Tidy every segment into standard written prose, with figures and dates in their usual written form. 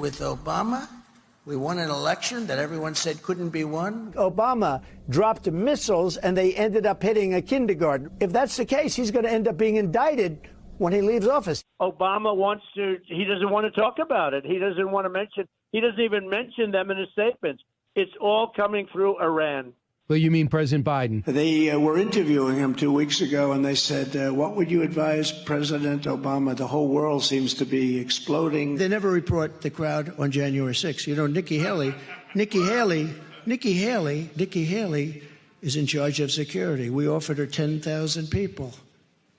with Obama, we won an election that everyone said couldn't be won. Obama dropped missiles and they ended up hitting a kindergarten. If that's the case, he's going to end up being indicted when he leaves office. Obama he doesn't want to talk about it. He doesn't want to he doesn't even mention them in his statements. It's all coming through Iran. Well, you mean President Biden? They were interviewing him 2 weeks ago, and they said, what would you advise President Obama? The whole world seems to be exploding. They never report the crowd on January 6th. You know, Nikki Haley is in charge of security. We offered her 10,000 people,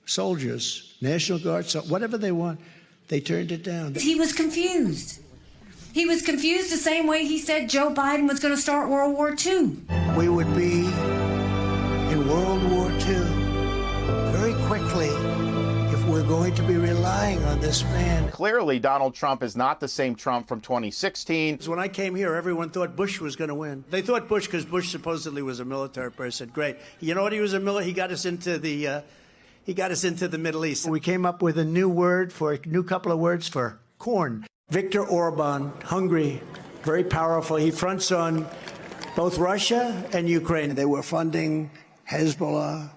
soldiers, National Guard, so whatever they want. They turned it down. He was confused. He was confused the same way he said Joe Biden was going to start World War II. We would be in World War II very quickly if we're going to be relying on this man. Clearly, Donald Trump is not the same Trump from 2016. When I came here, everyone thought Bush was going to win. They thought Bush because Bush supposedly was a military person. Great. You know what? He was a military. He got us into the Middle East. We came up with a new couple of words for corn. Viktor Orban, Hungary, very powerful. He fronts on both Russia and Ukraine. They were funding Hezbollah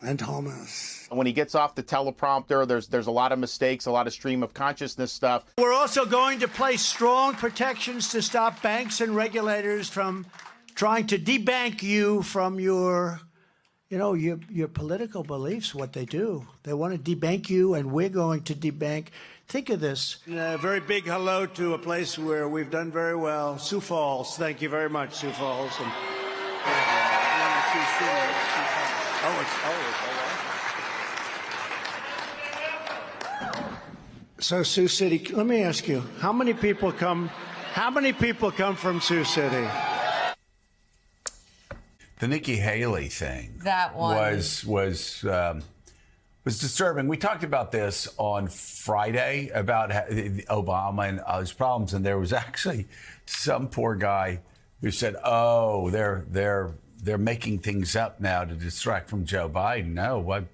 and Hamas. When he gets off the teleprompter, there's a lot of mistakes, a lot of stream of consciousness stuff. We're also going to place strong protections to stop banks and regulators from trying to debank you from your political beliefs, what they do. They want to debank you, and we're going to debank. Think of this. A very big hello to a place where we've done very well, Sioux Falls. Thank you very much, Sioux Falls. So Sioux City, let me ask you, how many people come from Sioux City? The Nikki Haley thing that one was disturbing. We talked about this on Friday about Obama and his problems, and there was actually some poor guy who said, "Oh, they're making things up now to distract from Joe Biden." No, I'm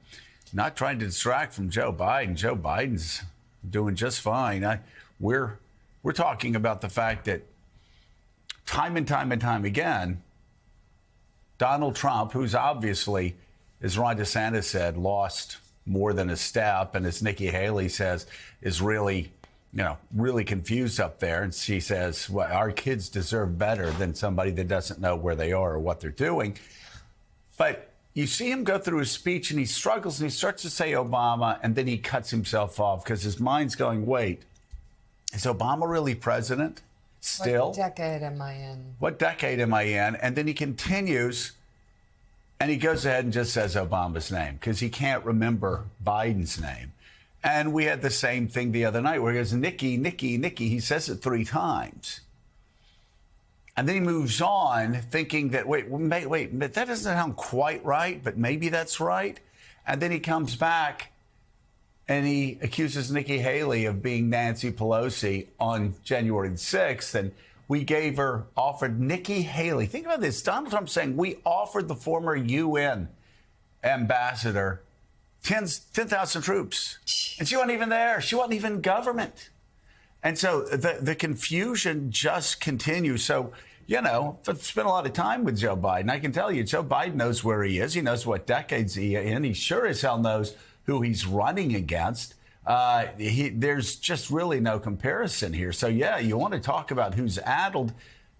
not trying to distract from Joe Biden. Joe Biden's doing just fine. We're talking about the fact that time and time again, Donald Trump, who's obviously, as Ron DeSantis said, lost more than a step, and as Nikki Haley says, is really confused up there. And she says, well, our kids deserve better than somebody that doesn't know where they are or what they're doing. But you see him go through his speech, and he struggles, and he starts to say Obama, and then he cuts himself off because his mind's going, wait, is Obama really president still? What decade am I in? What decade am I in? And then he continues, and he goes ahead and just says Obama's name because he can't remember Biden's name. And we had the same thing the other night where he goes, Nikki, Nikki, Nikki. He says it 3 times. And then he moves on thinking that, wait, but that doesn't sound quite right, but maybe that's right. And then he comes back and he accuses Nikki Haley of being Nancy Pelosi on January the 6th. And we offered Nikki Haley. Think about this. Donald Trump saying we offered the former UN ambassador 10,000 troops. And she wasn't even there. She wasn't even government. And so the confusion just continues. So, I've spent a lot of time with Joe Biden. I can tell you, Joe Biden knows where he is. He knows what decades he's in. He sure as hell knows who he's running against. There's just really no comparison here. So, you want to talk about who's addled.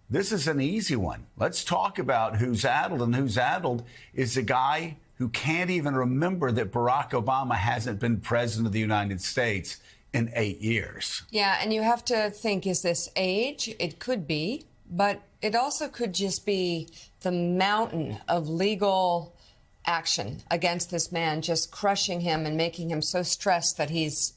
This is an easy one. Let's talk about who's addled. And who's addled is the guy who can't even remember that Barack Obama hasn't been president of the United States in 8 years. Yeah, and you have to think, is this age? It could be, but it also could just be the mountain of legal action against this man, just crushing him and making him so stressed that he's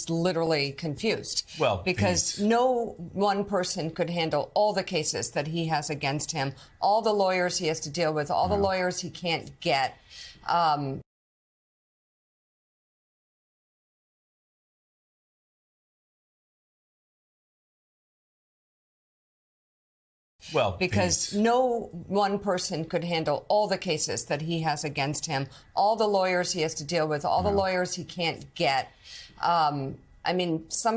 literally confused. Well, because no one person could handle all the cases that he has against him, all the lawyers he has to deal with, all the lawyers he can't get. Well, because no one person could handle all the cases that he has against him, all the lawyers he has to deal with, all the lawyers he can't get. Some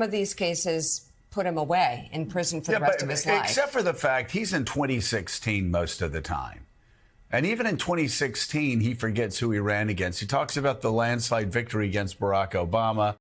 of these cases, put him away in prison for the rest of his life. Except for the fact he's in 2016 most of the time. And even in 2016, he forgets who he ran against. He talks about the landslide victory against Barack Obama.